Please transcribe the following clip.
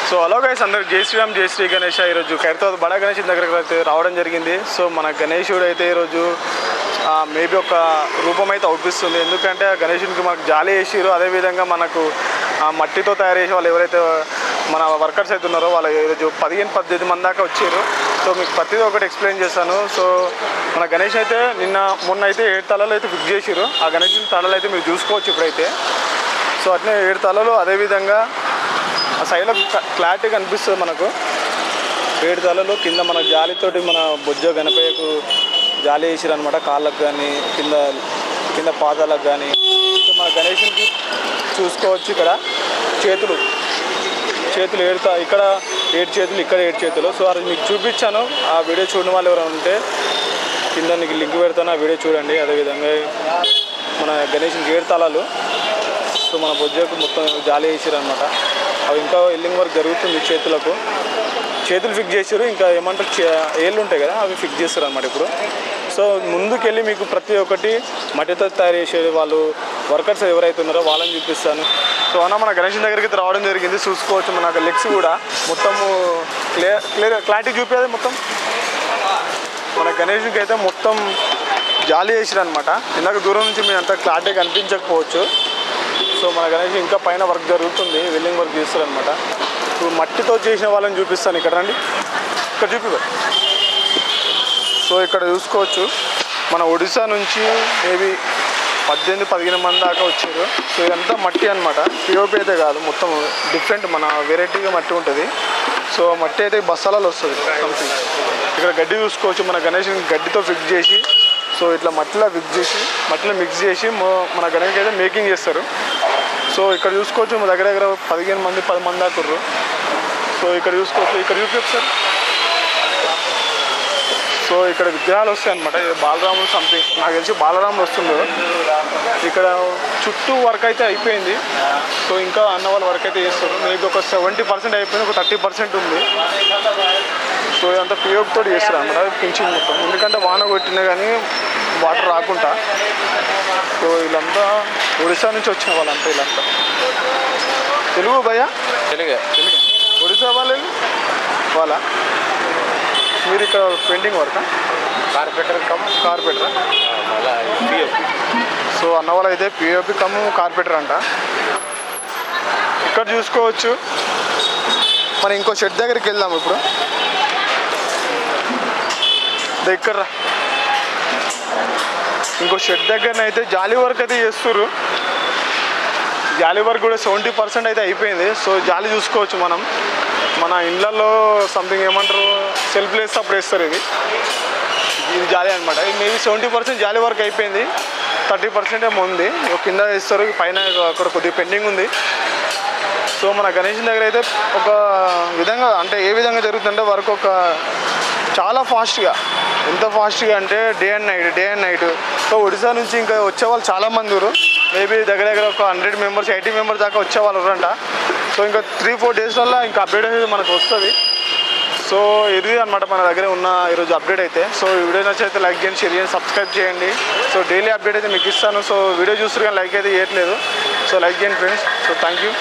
So hello guys, అందరికి జై శ్రీరామ్, జై శ్రీ గణేష్. ఈరోజు ఖైరతాబాద్ బడా గణేష్ దగ్గరకు అయితే రావడం జరిగింది. సో మన గణేశుడు అయితే ఈరోజు మేబీ ఒక రూపం అయితే అవుపిస్తుంది. ఎందుకంటే గణేశునికి మనకు జాలి వేసిరు. అదేవిధంగా మనకు మట్టితో తయారు చేసే వాళ్ళు ఎవరైతే మన వర్కర్స్ అయితే ఉన్నారో వాళ్ళు ఈరోజు 15-18 మంది దాకా వచ్చారు. సో మీకు ప్రతిదీ ఒకటి ఎక్స్ప్లెయిన్ చేస్తాను. సో మన గణేష్ అయితే మొన్న అయితే 7 తలలు అయితే ఫిక్స్ చేసిరు. ఆ గణేశుని తలలు అయితే మీరు చూసుకోవచ్చు ఇప్పుడైతే. సో అట్నే 7 తలలు, అదేవిధంగా ఆ సైడ్లో క్లారిటీ కనిపిస్తుంది మనకు. 7 తలలు కింద మన జాలితోటి మన బొజ్జ గణపయ్యకు జాలి వేసిరు అనమాట. కాళ్ళకు కానీ కింద పాదాలకు కానీ. సో మన గణేశునికి చూసుకోవచ్చు ఇక్కడ చేతులు 7 ఇక్కడ 7 చేతులు, ఇక్కడ 7 చేతులు. సో అది మీకు చూపించాను. ఆ వీడియో చూడని వాళ్ళు ఎవరైనా ఉంటే కింద నీకు లింక్ పెడతాను, ఆ వీడియో చూడండి. అదేవిధంగా మన గణేశునికి 7 తలాలు. సో మన బొజ్జకు మొత్తం జాలి వేసారు అనమాట. అవి ఇంకా ఎల్లింగ్ వర్క్ జరుగుతుంది. చేతులు ఫిక్స్ చేసారు. ఇంకా ఏమంటారు ఏళ్ళు ఉంటాయి కదా, అవి ఫిక్స్ చేస్తారు అనమాట ఇప్పుడు. సో ముందుకెళ్ళి మీకు ప్రతి ఒక్కటి మట్టితో తయారు చేసే వాళ్ళు వర్కర్స్ ఎవరైతే ఉన్నారో వాళ్ళని చూపిస్తాను. సో అన్న మన గణేష్ దగ్గరికి రావడం జరిగింది. చూసుకోవచ్చు మన లెగ్స్ కూడా మొత్తము క్లారిటీ చూపేది. మొత్తం మన గణేష్కి అయితే మొత్తం జాలి వేసారు అనమాట. ఇందాక దూరం నుంచి మీరు అంత క్లారిటీ కనిపించకపోవచ్చు. సో మన గణేష్ ఇంకా పైన వర్క్ జరుగుతుంది, వెల్డింగ్ వర్క్ చేస్తారు అనమాట. ఇప్పుడు మట్టితో చేసిన వాళ్ళని చూపిస్తాను. ఇక్కడ రండి, ఇక్కడ చూపి. సో ఇక్కడ చూసుకోవచ్చు మన ఒడిశా నుంచి మేబీ 18-15 మంది దాకా వచ్చారు. సో ఇదంతా మట్టి అనమాట. పిఓపి అయితే కాదు, మొత్తం డిఫరెంట్ మన వెరైటీగా మట్టి ఉంటుంది. సో మట్టి అయితే బస్తాలలో వస్తుంది సంథింగ్. ఇక్కడ గడ్డి చూసుకోవచ్చు. మన గణేష్ని గడ్డితో ఫిక్స్ చేసి, సో ఇట్లా మట్టిలో మిక్స్ చేసి మన గణేష్కి అయితే మేకింగ్ చేస్తారు. సో ఇక్కడ చూసుకోవచ్చు మా దగ్గర 15 మంది 10 మంది దాకా ఉర్రు. సో ఇక్కడ చూసుకోవచ్చు, ఇక్కడ చూపించారు. సో ఇక్కడ విగ్రహాలు వస్తాయి అనమాట. బాలరాములు సంథింగ్, నాకు తెలిసి బాలరాములు వస్తుండ్రు. ఇక్కడ చుట్టూ వర్క్ అయితే అయిపోయింది. సో ఇంకా అన్న వాళ్ళ వర్క్ అయితే చేస్తారు. మీకు ఒక 70% అయిపోయింది, ఒక 30% ఉంది. సో ఇదంతా పిఓపితో చేస్తారు అనమాట. పింఛింగ్ మొత్తం, ఎందుకంటే వాన కొట్టినా కానీ వాటర్ రాకుండా. సో వీళ్ళంతా ఒడిశా నుంచి వచ్చిన వాళ్ళంతా. వీళ్ళంతా తెలుగు భయ్యా? తెలుగే. ఒడిశా వాళ్ళ మీరు ఇక్కడ పెయింటింగ్ వర్క్ కార్పెంటరా? సో అన్న వాళ్ళు అయితే పిఓపి కమ్ కార్పెంటర్ అంట. ఇక్కడ చూసుకోవచ్చు. మనం ఇంకో షెడ్ దగ్గరికి వెళ్దాం ఇప్పుడు. దగ్గర ఇంకో షెడ్ దగ్గరనైతే జాలీ వర్క్ అయితే చేస్తుర్రు. జాలీ వర్క్ కూడా 70% అయితే అయిపోయింది. సో జాలి చూసుకోవచ్చు. మన ఇండ్లలో సంథింగ్ ఏమంటారు, సెల్ఫ్ లేస్ అప్పుడు వేస్తారు. ఇది జాలి అనమాట. మేబీ 70% జాలి వర్క్ అయిపోయింది, 30% ఏమో ఉంది. కింద వేస్తారు, పైన అక్కడ కొద్దిగా పెండింగ్ ఉంది. సో మన గణేష్ దగ్గర అయితే ఒక విధంగా, అంటే ఏ విధంగా జరుగుతుందంటే వర్క్ చాలా ఫాస్ట్గా. ఎంత ఫాస్ట్గా అంటే day and night. So Odisha నుంచి ఇంకా వచ్చేవాళ్ళు చాలామంది ఉన్నారు. మేబీ దగ్గర ఒక 100 మెంబర్స్ 80 మెంబర్స్ దాకా వచ్చేవాళ్ళు ఉన్నారంట. సో ఇంకా 3-4 డేస్ వల్ల ఇంకా అప్డేట్ అనేది మనకు వస్తుంది. సో ఇది అనమాట మన దగ్గర ఉన్న ఈరోజు అప్డేట్ అయితే. సో ఈ వీడియో నచ్చితే లైక్ చేయండి, షేర్ చేయండి, సబ్స్క్రైబ్ చేయండి. సో డైలీ అప్డేట్ అయితే మీకు ఇస్తాను. సో వీడియో చూస్తారు కానీ లైక్ అయితే చేయట్లేదు. సో లైక్ చేయండి ఫ్రెండ్స్. So thank you.